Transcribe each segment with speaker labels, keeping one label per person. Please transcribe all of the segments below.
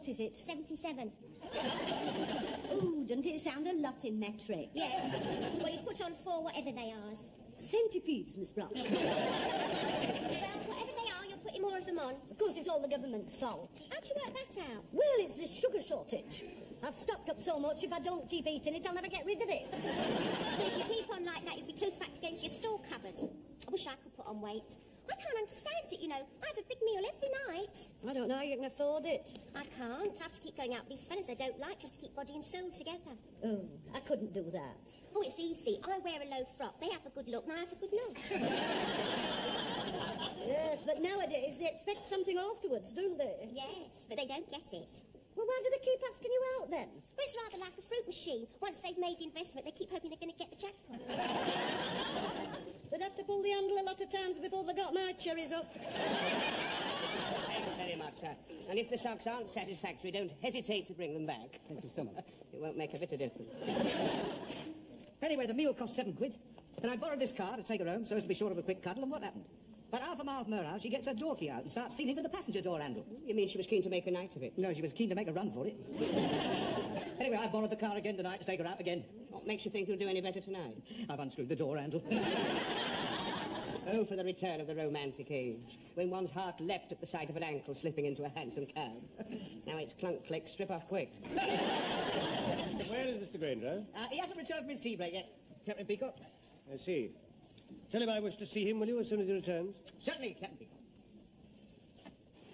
Speaker 1: What is it?
Speaker 2: 77.
Speaker 1: Ooh, doesn't it sound a lot in metric?
Speaker 2: Yes. Well, you put on 4 whatever they are.
Speaker 1: Centipedes, Miss Brown.
Speaker 2: Well, whatever they are, you'll put more of them on.
Speaker 1: Of course, it's all the government's fault.
Speaker 2: How'd you work that out?
Speaker 1: Well, it's the sugar shortage. I've stocked up so much, if I don't keep eating it, I'll never get rid of it.
Speaker 2: But if you keep on like that, you'll be too fat to get into your store cupboard. I wish I could put on weight. I can't understand it, you know. I have a big meal every night.
Speaker 1: I don't know how you can afford it.
Speaker 2: I can't. I have to keep going out with these fellas I don't like just to keep body and soul together.
Speaker 1: Oh, I couldn't do that.
Speaker 2: Oh, it's easy. I wear a low frock. They have a good look and I have a good look.
Speaker 1: Yes, but nowadays they expect something afterwards, don't they?
Speaker 2: Yes, but they don't get it.
Speaker 1: Well, why do they keep asking you out then?
Speaker 2: Well, it's rather like a fruit machine. Once they've made the investment, they keep hoping they're going to get the jackpot.
Speaker 1: They'd have to pull the handle a lot of times before they got my cherries up.
Speaker 3: Thank you very much, sir. And if the socks aren't satisfactory, don't hesitate to bring them back.
Speaker 4: Thank you so much.
Speaker 3: It won't make a bit of difference.
Speaker 4: Anyway, the meal cost £7. And I borrowed this car to take her home so as to be sure of a quick cuddle, and what happened? About half a mile from her house, she gets her door key out and starts feeling for the passenger door handle.
Speaker 3: You mean she was keen to make a night of it?
Speaker 4: No, she was keen to make a run for it. Anyway, I borrowed the car again tonight to take her out again.
Speaker 3: What makes you think you'll do any better tonight?
Speaker 4: I've unscrewed the door handle.
Speaker 3: Oh, for the return of the romantic age, when one's heart leapt at the sight of an ankle slipping into a hansom cab. Now it's clunk, click, strip off quick.
Speaker 5: Where is Mr. Granger?
Speaker 4: He hasn't returned from his tea break yet, Captain Peacock.
Speaker 5: I see. Tell him I wish to see him, will you, as soon as he returns?
Speaker 4: Certainly, Captain Peacock.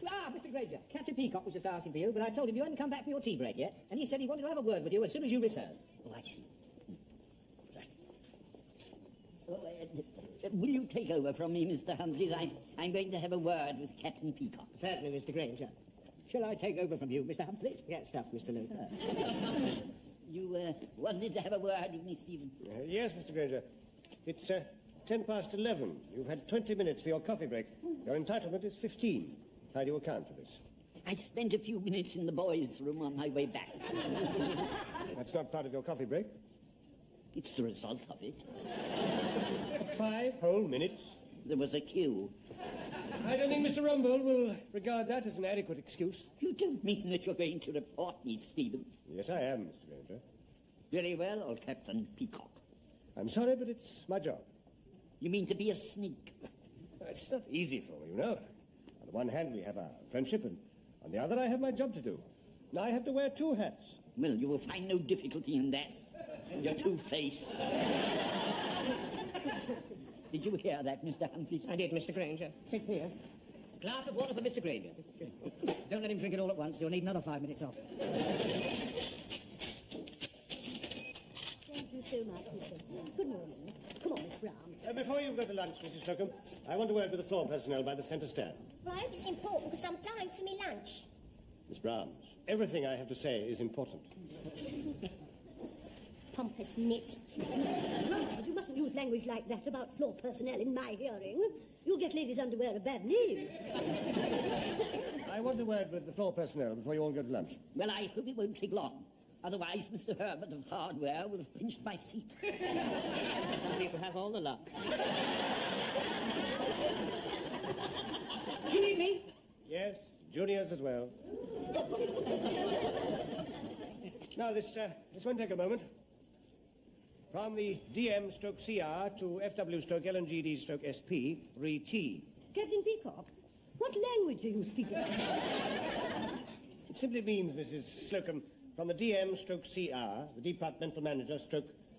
Speaker 4: Ah, Mr. Granger, Captain Peacock was just asking for you, but I told him you hadn't come back from your tea break yet, and he said he wanted to have a word with you as soon as you return.
Speaker 6: Oh, I see. Right. So, will you take over from me, Mr. Humphreys? I'm going to have a word with Captain Peacock.
Speaker 3: Certainly, Mr. Granger.
Speaker 4: Shall I take over from you, Mr. Humphreys?
Speaker 3: Get stuff, Mr. Luther.
Speaker 6: You wanted to have a word with me, Stephen?
Speaker 5: Yes, Mr. Granger. It's 11:10. You've had 20 minutes for your coffee break. Your entitlement is 15. How do you account for this?
Speaker 6: I spent a few minutes in the boys' room on my way back.
Speaker 5: That's not part of your coffee break.
Speaker 6: It's the result of it.
Speaker 5: 5 whole minutes.
Speaker 6: There was a queue.
Speaker 5: I don't think Mr. Rumbold will regard that as an adequate excuse.
Speaker 6: You don't mean that you're going to report me, Stephen?
Speaker 5: Yes, I am, Mr. Granger.
Speaker 6: Very well, old Captain Peacock.
Speaker 5: I'm sorry, but it's my job.
Speaker 6: You mean to be a sneak?
Speaker 5: It's not easy for me, you know. On the one hand, we have our friendship, and on the other, I have my job to do. Now I have to wear 2 hats.
Speaker 6: Well, you will find no difficulty in that. You're two-faced. Did you hear that, Mr. Humphreys?
Speaker 3: I did, Mr. Granger. Sit here.
Speaker 4: Glass of water for Mr. Granger. Don't let him drink it all at once. You'll need another 5 minutes off.
Speaker 1: Thank you so much, Mr. Good morning. Come on, Miss Brown.
Speaker 5: Before you go to lunch, Mrs. Slocum, I want a word with the floor personnel by the centre stand.
Speaker 2: Well, I hope it's important because I'm dying for me lunch.
Speaker 5: Miss Browns, everything I have to say is important.
Speaker 2: Pompous nit.
Speaker 1: You mustn't use language like that about floor personnel in my hearing. You'll get ladies' underwear a bad name.
Speaker 5: I want a word with the floor personnel before you all go to lunch.
Speaker 6: Well, I hope it won't take long. Otherwise, Mr. Herbert of Hardware will have pinched my seat.
Speaker 3: Some people have all the luck.
Speaker 4: Do you need me?
Speaker 5: Yes, juniors as well. Now, this won't take a moment. From the DM/CR to FW/LNGD/SP, re-T.
Speaker 1: Captain Peacock, what language are you speaking?
Speaker 5: It simply means, Mrs. Slocum, from the DM/CR, the departmental manager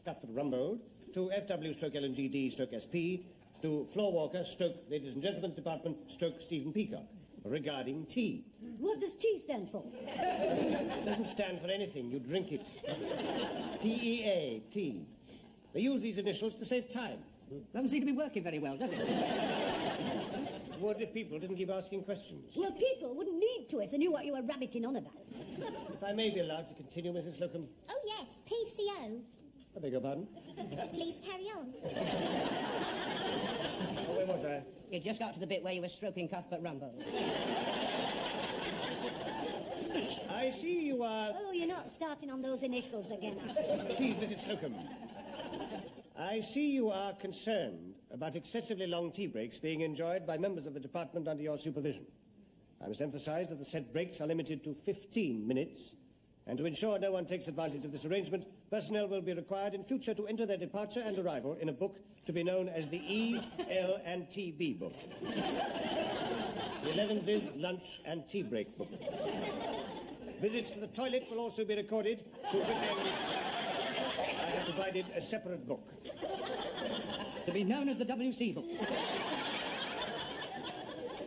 Speaker 5: Cuthbert Rumbold, to FW/LNGD/SP, to floor walker ladies and gentlemen's department Stephen Peacock, regarding tea.
Speaker 1: What does T stand for?
Speaker 5: It doesn't stand for anything. You drink it. TEA, tea. They use these initials to save time.
Speaker 4: Doesn't seem to be working very well, does it?
Speaker 5: Would if people didn't keep asking questions.
Speaker 1: Well, people wouldn't need to if they knew what you were rabbiting on about.
Speaker 5: If I may be allowed to continue, Mrs. Slocum.
Speaker 2: Oh, yes, PCO.
Speaker 5: I beg your pardon?
Speaker 2: Please carry on.
Speaker 5: Oh, where was I?
Speaker 3: You just got to the bit where you were stroking Cuthbert Rumbold.
Speaker 5: I see you are...
Speaker 1: Oh, you're not starting on those initials again.
Speaker 5: Please, Mrs. Slocum. I see you are concerned about excessively long tea breaks being enjoyed by members of the department under your supervision. I must emphasize that the set breaks are limited to 15 minutes, and to ensure no one takes advantage of this arrangement, personnel will be required in future to enter their departure and arrival in a book to be known as the E, L and TB book. The 11th is lunch and tea break book. Visits to the toilet will also be recorded, to which end I have provided a separate book.
Speaker 4: To be known as the WC book.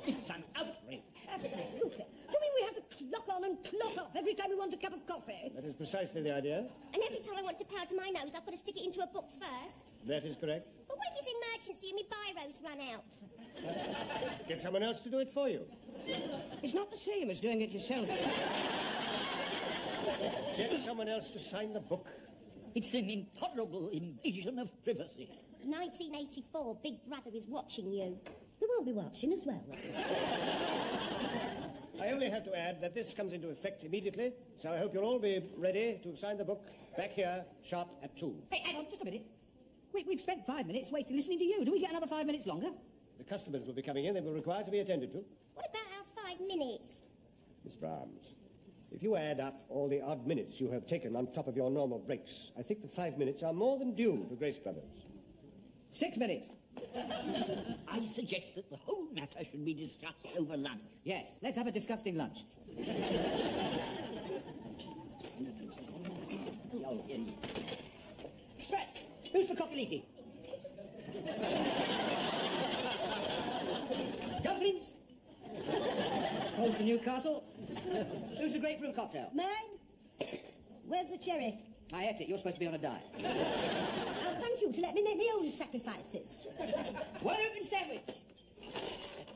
Speaker 6: It's an outrage.
Speaker 1: Absolutely. Do you mean we have to clock on and clock off every time we want a cup of coffee?
Speaker 5: That is precisely the idea.
Speaker 2: And every time I want to powder my nose, I've got to stick it into a book first.
Speaker 5: That is correct.
Speaker 2: But what if it's emergency and my biros run out?
Speaker 5: Get someone else to do it for you.
Speaker 3: It's not the same as doing it yourself.
Speaker 5: Get someone else to sign the book.
Speaker 6: It's an intolerable invasion of privacy.
Speaker 2: 1984, Big Brother is watching you.
Speaker 1: They won't be watching as well.
Speaker 5: I only have to add that this comes into effect immediately, so I hope you'll all be ready to sign the book back here, sharp at 2.
Speaker 4: Hey, hang on, just a minute. We've spent 5 minutes waiting, listening to you. Do we get another 5 minutes longer?
Speaker 5: The customers will be coming in. They will require to be attended to.
Speaker 2: What about our 5 minutes?
Speaker 5: Miss Brahms, if you add up all the odd minutes you have taken on top of your normal breaks, I think the 5 minutes are more than due to Grace Brothers.
Speaker 4: 6 minutes.
Speaker 6: I suggest that the whole matter should be discussed over lunch.
Speaker 4: Yes, let's have a disgusting lunch. Fred, who's for cocky-leaky? Dumplings? Close to Newcastle? Who's the grapefruit cocktail?
Speaker 1: Mine? Where's the cherry?
Speaker 4: I ate it. You're supposed to be on a diet.
Speaker 1: I'll thank you to let me make my own sacrifices.
Speaker 4: One open sandwich.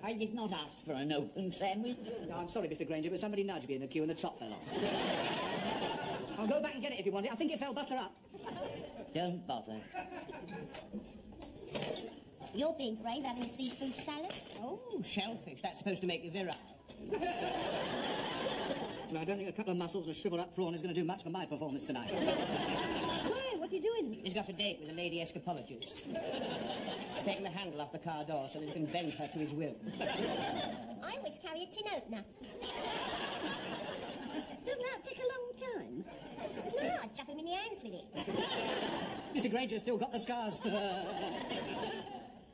Speaker 6: I did not ask for an open sandwich.
Speaker 4: No, I'm sorry, Mr. Granger, but somebody nudged me in the queue and the top fell off. I'll go back and get it if you want it. I think it fell butter up.
Speaker 6: Don't bother.
Speaker 2: You're being brave having a seafood salad.
Speaker 3: Oh, shellfish. That's supposed to make you virile.
Speaker 4: No, I don't think a couple of mussels or shriveled up prawn is going to do much for my performance tonight.
Speaker 1: Why? What are you doing?
Speaker 3: He's got a date with a lady escapologist. He's taking the handle off the car door so that he can bend her to his will.
Speaker 2: I always carry a tin opener.
Speaker 1: Doesn't that take a long time?
Speaker 2: No, I'd jab him in the hands with it.
Speaker 4: Mr. Granger's still got the scars.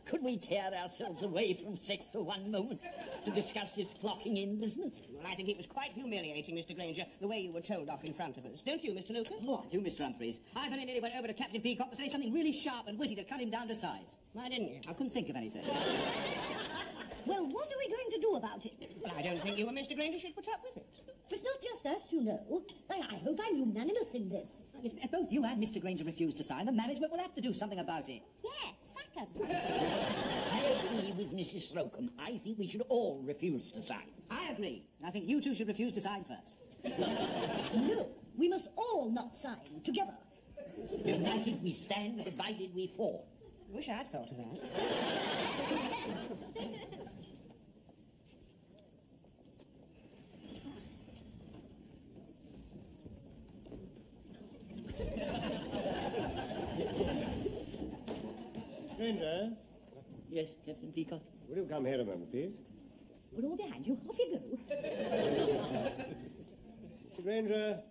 Speaker 6: Could we tear ourselves away from sex for one moment to discuss this clocking in business?
Speaker 3: Well, I think it was quite humiliating, Mr. Granger, the way you were told off in front of us. Don't you, Mr. Lucas?
Speaker 4: What, you, Mr. Humphreys? I very nearly went over to Captain Peacock to say something really sharp and witty to cut him down to size.
Speaker 3: Why didn't you?
Speaker 4: I couldn't think of anything.
Speaker 1: Well, what are we going to do about it?
Speaker 3: Well, I don't think you and Mr. Granger should put up with it.
Speaker 1: It's not just us, you know. I hope I'm unanimous in this.
Speaker 4: Yes, if both you and Mr. Granger refuse to sign, the management will have to do something about it.
Speaker 2: Yeah, sack 'em.
Speaker 6: I agree with Mrs. Slocum. I think we should all refuse to sign.
Speaker 4: I agree. I think you two should refuse to sign first.
Speaker 1: No, we must all not sign together.
Speaker 6: United we stand, divided we fall.
Speaker 3: I wish I'd thought of that.
Speaker 5: Stranger,
Speaker 6: Yes, Captain Peacock?
Speaker 5: will you come here a moment, please?
Speaker 1: We're all behind you. Off you go.
Speaker 5: Mr. Granger,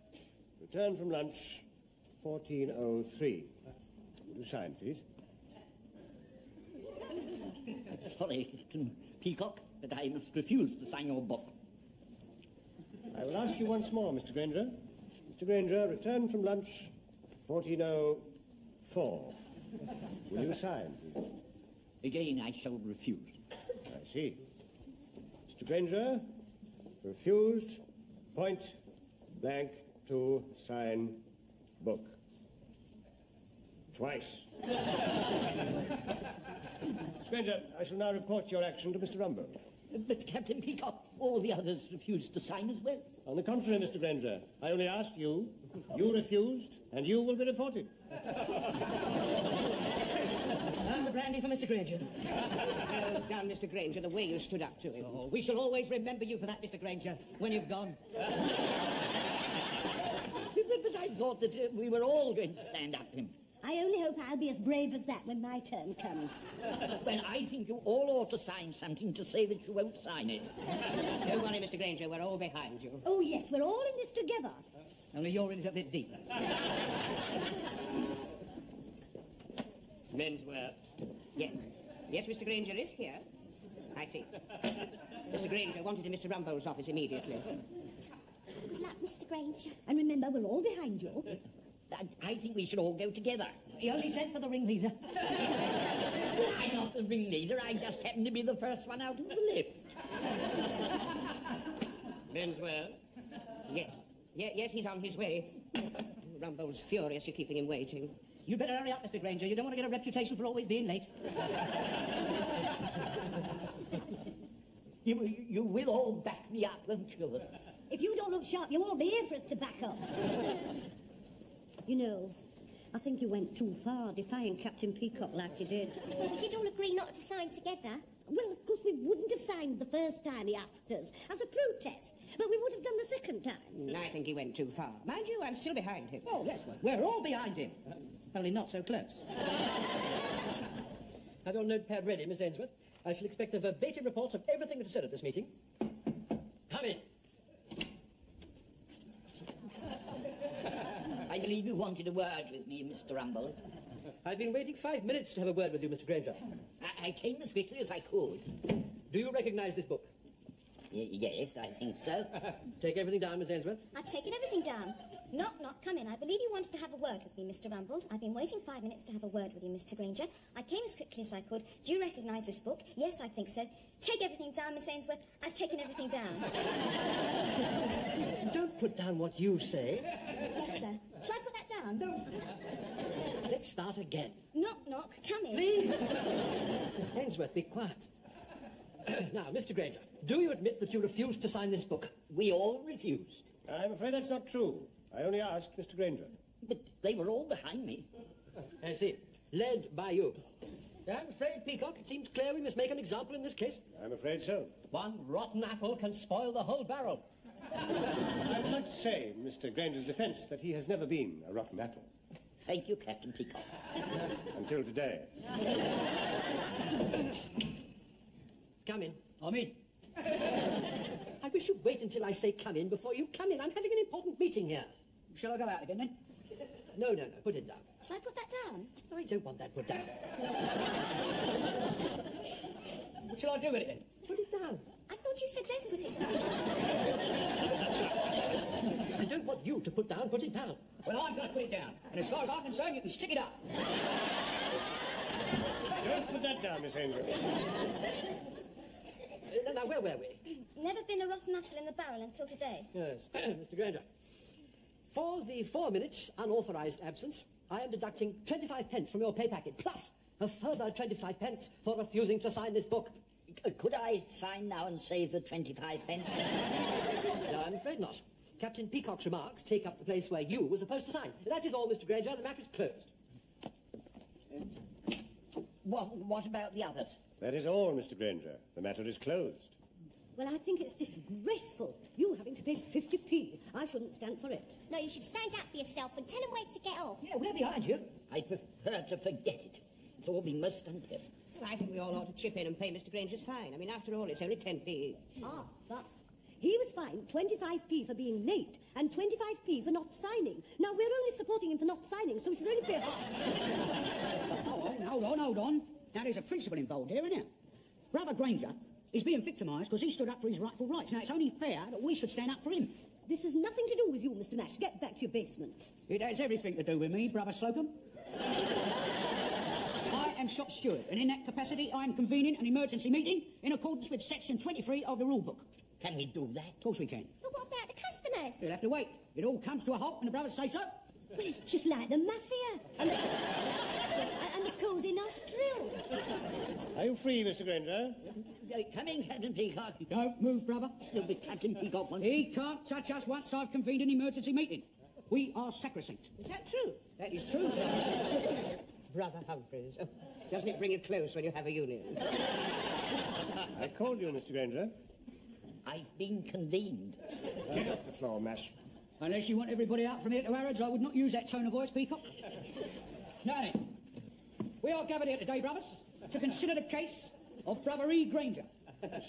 Speaker 5: return from lunch, 14:03. Will you sign, please?
Speaker 6: Sorry, Captain Peacock, but I must refuse to sign your book.
Speaker 5: I will ask you once more, Mr. Granger. Mr. Granger, return from lunch, 14:04. Will you sign, please?
Speaker 6: Again, I shall refuse.
Speaker 5: I see. Mr. Granger, refused, point blank to sign book. Twice. Mr. Granger, I shall now report your action to Mr. Rumbold.
Speaker 6: But, Captain Peacock, all the others refused to sign as well.
Speaker 5: On the contrary, Mr. Granger, I only asked you, you refused, and you will be reported.
Speaker 4: That's the brandy for Mr. Granger.
Speaker 3: Oh, down, Mr. Granger, the way you stood up to him.
Speaker 4: Oh, we shall always remember you for that, Mr. Granger, when you've gone.
Speaker 6: But I thought that we were all going to stand up to him.
Speaker 1: I only hope I'll be as brave as that when my turn comes.
Speaker 6: Well, I think you all ought to sign something to say that you won't sign it.
Speaker 3: Don't worry, Mr. Granger, we're all behind you.
Speaker 1: Oh, yes, we're all in this together.
Speaker 4: Only you're in it a bit deeper.
Speaker 3: Men's wear. Yes. Yes, Mr. Granger is here. I see. Mr. Granger wanted to Mr. Rumbold's office immediately.
Speaker 2: Good luck, Mr. Granger.
Speaker 1: And remember, we're all behind you.
Speaker 6: I think we should all go together.
Speaker 4: He only sent for the ringleader.
Speaker 6: I'm not the ringleader, I just happen to be the first one out of the lift.
Speaker 3: Men's wear. Yes. Yes, he's on his way. Rumbold's furious you're keeping him waiting.
Speaker 4: You'd better hurry up, Mr. Granger. You don't want to get a reputation for always being late.
Speaker 6: You will all back me up, won't you?
Speaker 1: If you don't look sharp, you won't be here for us to back up. You know, I think you went too far defying Captain Peacock like you did.
Speaker 2: We did all agree not to sign together.
Speaker 1: Well, of course, we wouldn't have signed the first time he asked us as a protest, but we would have done the second time.
Speaker 3: I think he went too far. Mind you, I'm still behind him.
Speaker 4: Oh, yes, we're all behind him. Only not so close.
Speaker 7: Have your notepad ready, Miss Ainsworth? I shall expect a verbatim report of everything that is said at this meeting. Come in.
Speaker 6: I believe you wanted a word with me, Mr. Rumbold.
Speaker 7: I've been waiting 5 minutes to have a word with you, Mr. Granger.
Speaker 6: I came as quickly as I could.
Speaker 7: Do you recognize this book?
Speaker 6: Yes, I think so.
Speaker 7: Take everything down, Miss Ainsworth.
Speaker 2: I've taken everything down. Knock, knock, come in. I believe you wanted to have a word with me, Mr. Rumbold. I've been waiting 5 minutes to have a word with you, Mr. Granger. I came as quickly as I could. Do you recognise this book? Yes, I think so. Take everything down, Miss Ainsworth. I've taken everything down.
Speaker 7: Don't put down what you say.
Speaker 2: Yes, sir. Shall I put that down?
Speaker 7: No. Let's start again.
Speaker 2: Knock, knock, come in.
Speaker 7: Please. Miss Ainsworth, be quiet. Now, Mr. Granger, do you admit that you refused to sign this book?
Speaker 6: We all refused.
Speaker 5: I'm afraid that's not true. I only asked Mr. Granger.
Speaker 6: But they were all behind me.
Speaker 7: I see. Led by you. I'm afraid, Peacock, it seems clear we must make an example in this case.
Speaker 5: I'm afraid so.
Speaker 7: One rotten apple can spoil the whole barrel.
Speaker 5: I would like to say, in Mr. Granger's defence, that he has never been a rotten apple.
Speaker 6: Thank you, Captain Peacock.
Speaker 5: Until today.
Speaker 7: Come in.
Speaker 4: I'm in.
Speaker 7: I wish you'd wait until I say come in before you come in. I'm having an important meeting here.
Speaker 4: Shall I go out again, then?
Speaker 7: No, put it down.
Speaker 2: Shall I put that down?
Speaker 7: I don't want that put down.
Speaker 4: What shall I do with it, then?
Speaker 7: Put it down.
Speaker 2: I thought you said don't put it down.
Speaker 7: I don't want you to put it down.
Speaker 4: Well, I'm going to put it down. And as far as I'm concerned, you can stick it up.
Speaker 5: Don't put that down, Miss Ainsworth.
Speaker 7: Now, where were we?
Speaker 2: Never been a rotten apple in the barrel until today.
Speaker 7: Yes, Mr. Granger. For the 4 minutes unauthorised absence, I am deducting 25 pence from your pay packet, plus a further 25 pence for refusing to sign this book.
Speaker 6: Could I sign now and save the 25 pence?
Speaker 7: No, I'm afraid not. Captain Peacock's remarks take up the place where you were supposed to sign. That is all, Mr. Granger. The matter is closed.
Speaker 6: What about the others?
Speaker 5: That is all, Mr. Granger. The matter is closed.
Speaker 1: Well, I think it's disgraceful. You having to pay 50p. I shouldn't stand for it.
Speaker 2: No, you should stand up for yourself and tell him where to get off.
Speaker 4: Yeah, we're behind you.
Speaker 6: I prefer to forget it. It's all been most unpleasant.
Speaker 3: I think we all ought to chip in and pay Mr. Granger's fine. I mean, after all, it's only 10p each.
Speaker 1: Ah, but he was fined 25p for being late and 25p for not signing. Now, we're only supporting him for not signing, so we should really pay half.
Speaker 4: Hold on. Now, there's a principle involved here, isn't there? Brother Granger is being victimised because he stood up for his rightful rights. Now, it's only fair that we should stand up for him.
Speaker 1: This has nothing to do with you, Mr. Nash. Get back to your basement.
Speaker 4: It has everything to do with me, Brother Slocum. I am shop steward, and in that capacity, I am convening an emergency meeting in accordance with Section 23 of the Rule Book.
Speaker 6: Can we do that?
Speaker 4: Of course we can.
Speaker 2: But what about the customers?
Speaker 4: You'll have to wait. It all comes to a halt when the brothers say so.
Speaker 1: Well, it's just like the mafia. And the cosy nostril.
Speaker 5: Are you free, Mr. Granger?
Speaker 6: Come in, Captain Peacock.
Speaker 4: Don't move, brother.
Speaker 6: You'll be Captain Peacock once.
Speaker 4: He can't touch us once I've convened an emergency meeting. We are sacrosanct.
Speaker 3: Is that true?
Speaker 4: That is true.
Speaker 3: Brother Humphreys. Oh, doesn't it bring you close when you have a union?
Speaker 5: I called you, Mr. Granger.
Speaker 6: I've been convened.
Speaker 5: Get off the floor, Mash.
Speaker 4: Unless you want everybody out from here to Harrods, I would not use that tone of voice, Peacock. Now then, we are gathered here today, brothers, to consider the case of Brother E. Granger.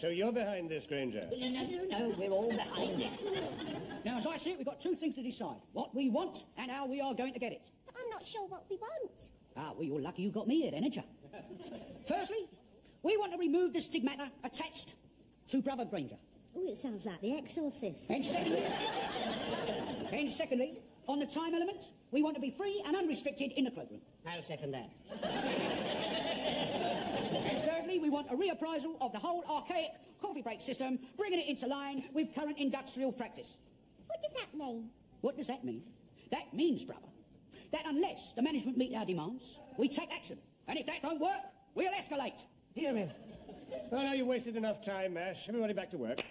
Speaker 5: So you're behind this, Granger?
Speaker 6: No, we're all behind it.
Speaker 4: Now, as I see it, we've got two things to decide. What we want and how we are going to get it.
Speaker 2: But I'm not sure what we want.
Speaker 4: Ah, well, you're lucky you got me here then, ain't you? Firstly, we want to remove the stigmata attached to Brother Granger.
Speaker 1: Oh, it sounds like The Exorcist.
Speaker 4: And secondly, on the time element, we want to be free and unrestricted in the cloakroom.
Speaker 3: I'll second that.
Speaker 4: And thirdly, we want a reappraisal of the whole archaic coffee break system, bringing it into line with current industrial practice.
Speaker 2: What does that mean?
Speaker 4: What does that mean? That means, brother, that unless the management meet our demands, we take action. And if that don't work, we'll escalate.
Speaker 5: Hear me. Well, now you've wasted enough time, Mash. Everybody back to work.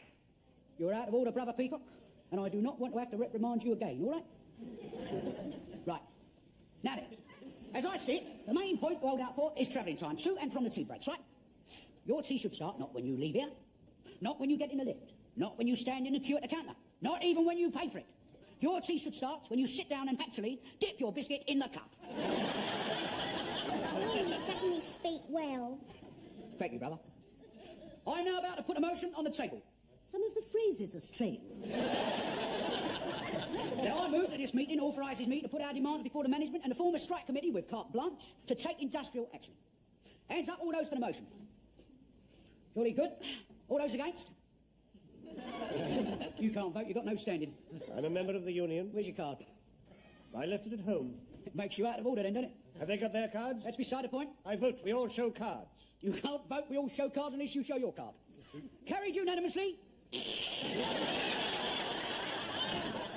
Speaker 4: You're out of order, Brother Peacock, and I do not want to have to reprimand you again, all right? Right. Now then, as I see it, the main point to hold out for is travelling time to and from the tea breaks, right? Your tea should start not when you leave here, not when you get in the lift, not when you stand in the queue at the counter, not even when you pay for it. Your tea should start when you sit down and actually dip your biscuit in the cup.
Speaker 2: Doesn't he speak well?
Speaker 4: Thank you, brother. I'm now about to put a motion on the table.
Speaker 1: Some of the phrases are strange.
Speaker 4: Now, I move that this meeting authorises me to put our demands before the management and to form a strike committee with carte blanche to take industrial action. Hands up, all those for the motion. Jolly good. All those against? You can't vote, you've got no standing.
Speaker 5: I'm a member of the union.
Speaker 4: Where's your card?
Speaker 5: I left it at home.
Speaker 4: It makes you out of order then, doesn't it?
Speaker 5: Have they got their cards?
Speaker 4: That's beside the point.
Speaker 5: I vote. We all show cards.
Speaker 4: You can't vote, we all show cards unless you show your card. Carried unanimously.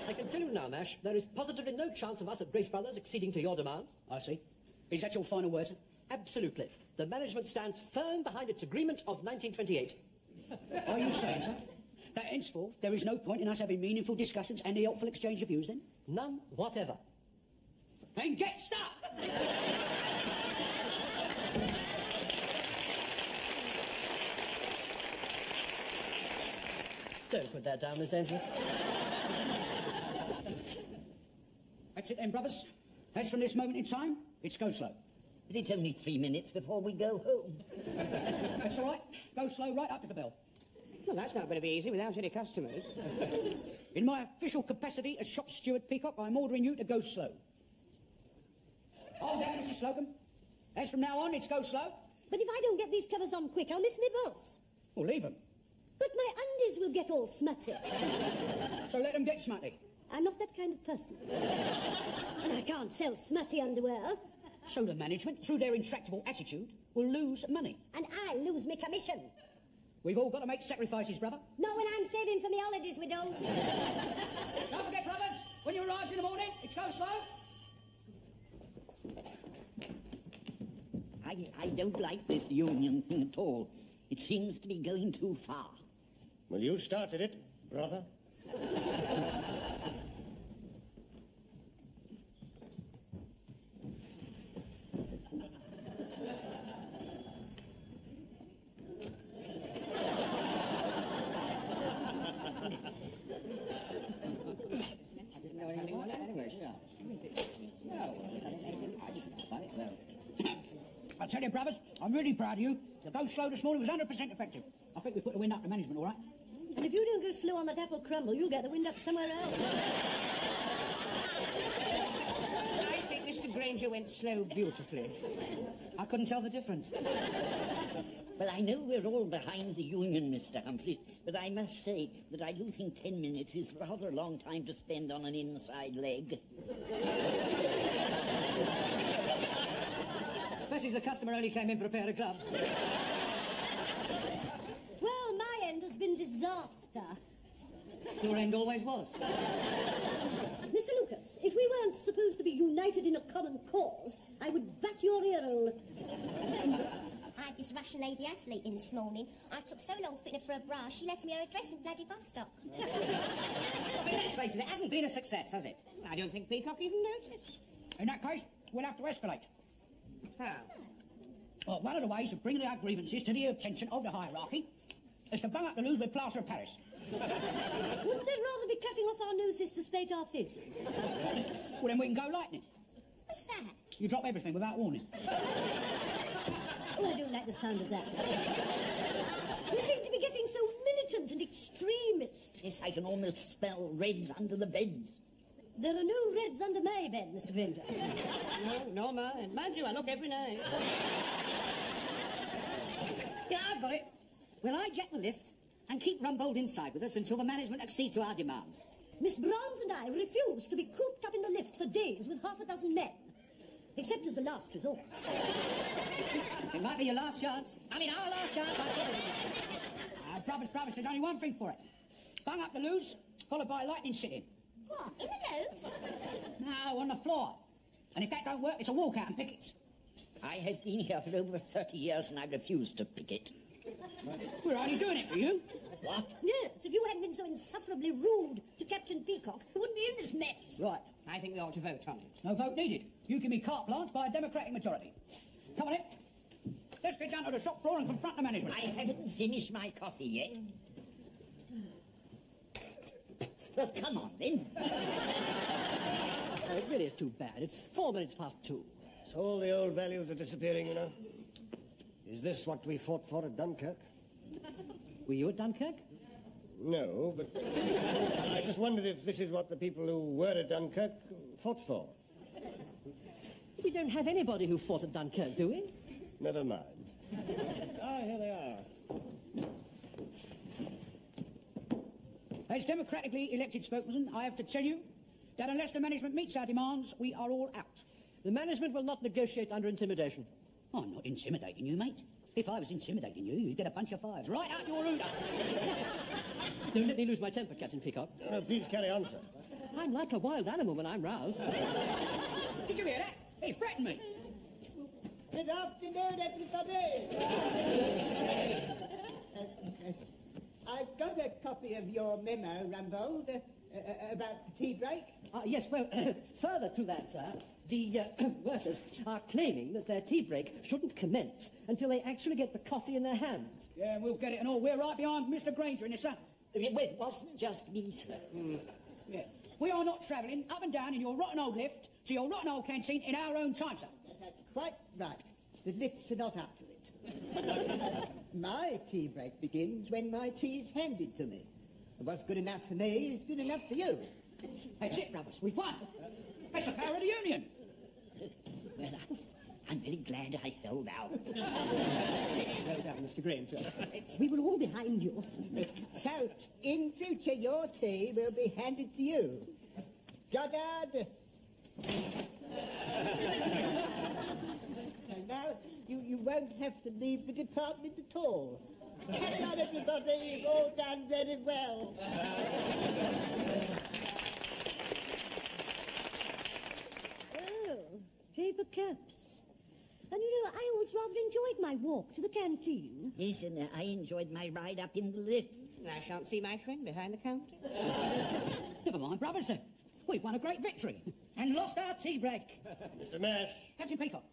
Speaker 7: I can tell you now, Mash, there is positively no chance of us at Grace Brothers acceding to your demands.
Speaker 4: I see. Is that your final word, sir?
Speaker 7: Absolutely. The management stands firm behind its agreement of 1928.
Speaker 4: Are you saying, sir, that henceforth there is no point in us having meaningful discussions and the helpful exchange of views, then?
Speaker 7: None whatever.
Speaker 4: Then get stuck!
Speaker 7: Don't put that down, Miss Ainsworth.
Speaker 4: That's it then, brothers. As from this moment in time, it's go slow.
Speaker 6: But it's only 3 minutes before we go home.
Speaker 4: That's all right. Go slow right up to the bell.
Speaker 3: Well, that's not going to be easy without any customers.
Speaker 4: In my official capacity as shop steward, Peacock, I'm ordering you to go slow. Hold down, Mrs. Slocum. As from now on, it's go slow.
Speaker 1: But if I don't get these covers on quick, I'll miss my bus.
Speaker 4: Well, leave them.
Speaker 1: But my undies will get all smutty.
Speaker 4: So let them get smutty.
Speaker 1: I'm not that kind of person. And I can't sell smutty underwear.
Speaker 4: So the management, through their intractable attitude, will lose money.
Speaker 1: And I lose my commission.
Speaker 4: We've all got to make sacrifices, brother.
Speaker 1: Not when I'm saving for my holidays, we don't.
Speaker 4: Don't forget, brothers, when you arrive in the morning, it's go slow.
Speaker 6: I don't like this union thing at all. It seems to be going too far.
Speaker 5: Well, you started it, brother.
Speaker 4: I tell you, brothers, I'm really proud of you. The go slow this morning was 100% effective. I think we put the wind up to management, all right?
Speaker 1: And if you don't go slow on that apple crumble, you'll get the wind up somewhere else.
Speaker 3: I think Mr. Granger went slow beautifully.
Speaker 4: I couldn't tell the difference.
Speaker 6: Well, I know we're all behind the union, Mr. Humphreys, but I must say that I do think 10 minutes is rather a long time to spend on an inside leg.
Speaker 4: Especially as the customer only came in for a pair of gloves.
Speaker 1: Well, my end has been disaster.
Speaker 4: Your end always was.
Speaker 1: Mr. Lucas, if we weren't supposed to be united in a common cause, I would bat your ear hole.
Speaker 2: I had this Russian lady athlete in this morning. I took so long fitting her for a bra, she left me her address in Vladivostok.
Speaker 4: I mean, let's face it, it hasn't been a success, has it?
Speaker 3: I don't think Peacock even noticed.
Speaker 4: In that case, we'll have to escalate.
Speaker 3: How?
Speaker 4: Well, one of the ways of bringing our grievances to the attention of the hierarchy is to bung up the news with plaster of Paris.
Speaker 1: Wouldn't they rather be cutting off our noses to spate our faces?
Speaker 4: Well, then we can go lightning.
Speaker 2: What's that?
Speaker 4: You drop everything without warning.
Speaker 1: Oh, I don't like the sound of that. You seem to be getting so militant and extremist.
Speaker 6: Yes, I can almost smell reds under the beds.
Speaker 1: There are no reds under my bed, Mr. Granger.
Speaker 3: No, mine. Mind you, I look every night.
Speaker 4: Yeah, I've got it. We'll hijack the lift and keep Rumbold inside with us until the management accede to our demands.
Speaker 1: Miss Browns and I refuse to be cooped up in the lift for days with half a dozen men. Except as a last resort.
Speaker 4: It might be your last chance. I mean, our last chance, I'm sorry. Brothers, there's only one thing for it. Bung up the loose, followed by a lightning sit-in.
Speaker 2: What, in the loaf?
Speaker 4: No, on the floor. And if that don't work, it's a walkout and pickets.
Speaker 6: I have been here for over 30 years and I refuse to picket.
Speaker 4: We're only doing it for you.
Speaker 6: What?
Speaker 1: Yes, if you hadn't been so insufferably rude to Captain Peacock, we wouldn't be in this mess.
Speaker 4: Right.
Speaker 3: I think we ought to vote on it.
Speaker 4: No vote needed. You give me carte blanche by a democratic majority. Come on in. Let's get down to the shop floor and confront the management.
Speaker 6: I haven't finished my coffee yet. Well, come on, then.
Speaker 7: Oh, it really is too bad. It's 4 minutes past 2.
Speaker 5: So all the old values are disappearing, you know. Is this what we fought for at Dunkirk?
Speaker 7: Were you at Dunkirk?
Speaker 5: No, but I just wondered if this is what the people who were at Dunkirk fought for.
Speaker 7: We don't have anybody who fought at Dunkirk, do we?
Speaker 5: Never mind. Here they are.
Speaker 4: As democratically elected spokesman, I have to tell you that unless the management meets our demands, we are all out.
Speaker 7: The management will not negotiate under intimidation.
Speaker 4: I'm not intimidating you, mate. If I was intimidating you, you'd get a bunch of fives right out your Uda.
Speaker 7: Don't let me lose my temper, Captain Peacock.
Speaker 5: No, please carry on, sir.
Speaker 7: I'm like a wild animal when I'm roused.
Speaker 4: Did you hear that? He threatened me.
Speaker 8: Good afternoon, everybody. I've got a copy of your memo, Rumbold, about the tea break.
Speaker 7: Yes, well, further to that, sir, the workers are claiming that their tea break shouldn't commence until they actually get the coffee in their hands.
Speaker 4: Yeah, we'll get it and all. We're right behind Mr. Granger in this, sir.
Speaker 6: It wasn't just me, sir.
Speaker 4: Yeah. We are not travelling up and down in your rotten old lift to your rotten old canteen in our own time, sir.
Speaker 8: That's quite right. The lifts are not up to it. My tea break begins when my tea's handed to me. What's good enough for me is good enough for you.
Speaker 4: That's it, brothers. We've won. That's the power of the union.
Speaker 6: Well, I'm very glad I held out.
Speaker 3: Well done, Mr. Granger.
Speaker 1: We were all behind you.
Speaker 8: So, in future, your tea will be handed to you. Goddard. And now, you won't have to leave the department at all. Carry on, everybody. You've all done very well.
Speaker 1: Oh, paper cups. And you know, I always rather enjoyed my walk to the canteen.
Speaker 6: Yes, and I enjoyed my ride up in the lift.
Speaker 3: I shan't see my friend behind the counter.
Speaker 4: Never mind, brothers. We've won a great victory and lost our tea break.
Speaker 5: Mr. Mash.
Speaker 4: Captain Peacock.